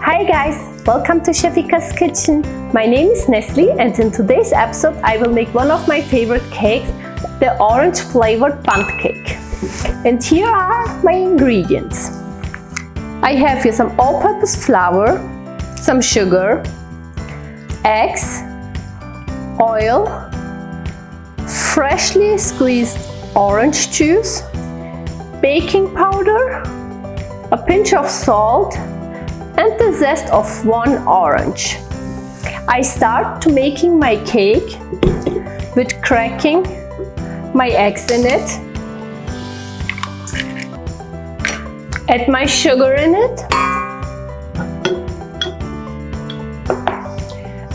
Hi guys, welcome to Chefikas kitchen. My name is Nestle and in today's episode I will make one of my favorite cakes, the orange flavored Bundt cake. And here are my ingredients. I have here some all-purpose flour, some sugar, eggs, oil, freshly squeezed orange juice, baking powder, a pinch of salt, and the zest of one orange. I start to making my cake with cracking my eggs in it, add my sugar in it,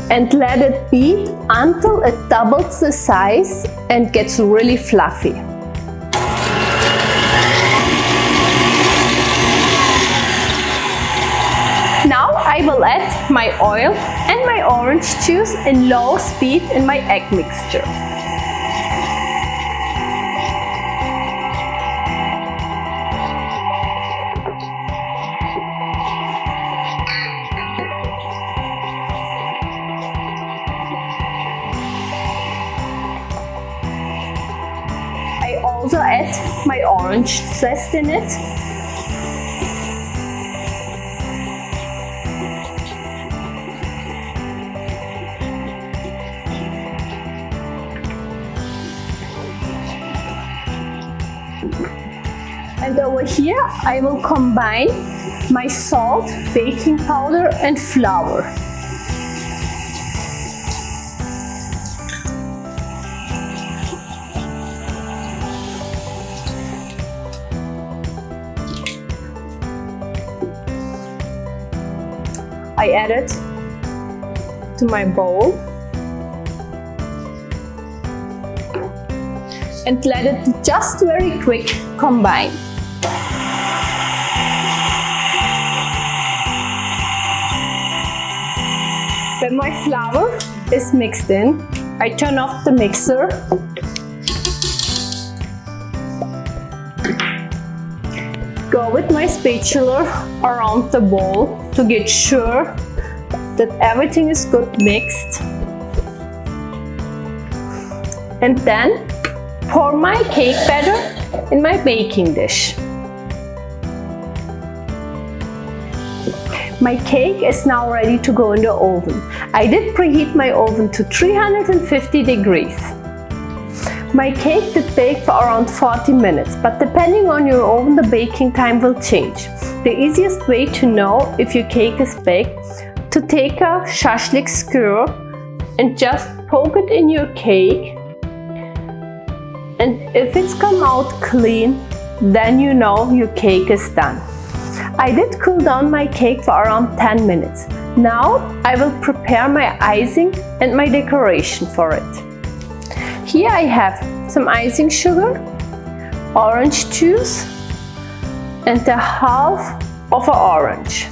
and let it beat until it doubles the size and gets really fluffy. Now I will add my oil and my orange juice in low speed in my egg mixture. I also add my orange zest in it. And over here I will combine my salt, baking powder and flour. I add it to my bowl and let it just very quick combine. When my flour is mixed in, I turn off the mixer go with my spatula around the bowl to get sure that everything is good mixed, and then pour my cake batter in my baking dish. My cake is now ready to go in the oven. I did preheat my oven to 350 degrees. My cake did bake for around 40 minutes, but depending on your oven, the baking time will change. The easiest way to know if your cake is baked, to take a shashlik skewer and just poke it in your cake. And if it's come out clean, then you know your cake is done. I did cool down my cake for around 10 minutes. Now I will prepare my icing and my decoration for it. Here I have some icing sugar, orange juice, and the half of an orange.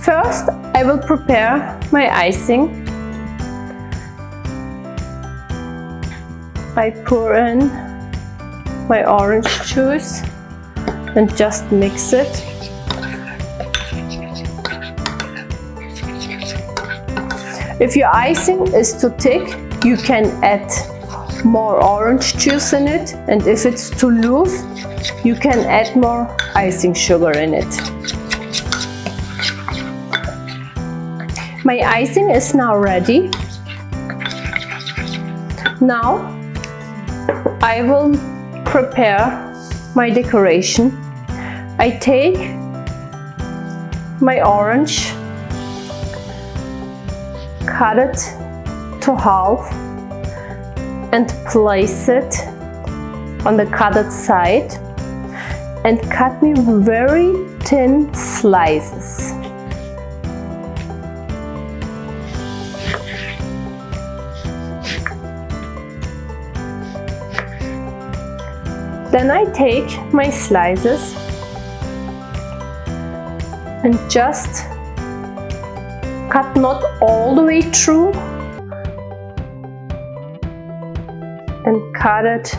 First, I will prepare my icing. I pour in my orange juice and just mix it. If your icing is too thick, you can add more orange juice in it, and if it's too loose, you can add more icing sugar in it. My icing is now ready. Now I will prepare my decoration. I take my orange, cut it to half and place it on the cutted side and cut me very thin slices. Then I take my slices and just cut not all the way through and cut it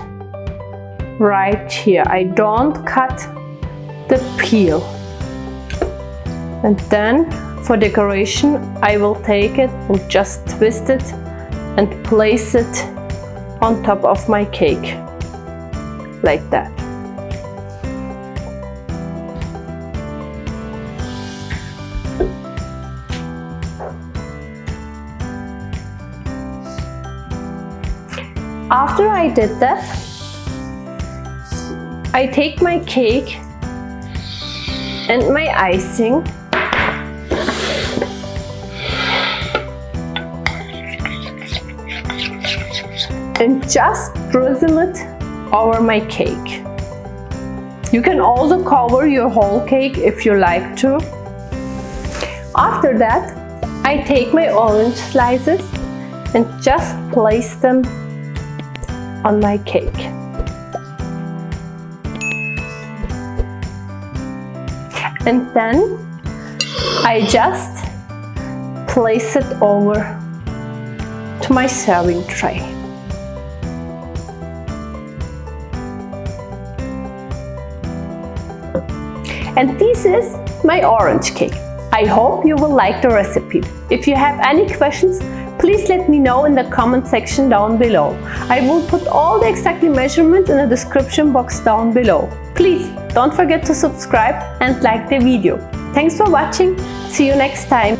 right here. I don't cut the peel. And then for decoration, I will take it and just twist it and place it on top of my cake, like that. After I did that, I take my cake and my icing and just drizzle it over my cake. You can also cover your whole cake if you like to. After that, I take my orange slices and just place them on my cake. And then I just place it over to my serving tray. And this is my orange cake. I hope you will like the recipe. If you have any questions, please let me know in the comment section down below. I will put all the exact measurements in the description box down below. Please don't forget to subscribe and like the video. Thanks for watching. See you next time.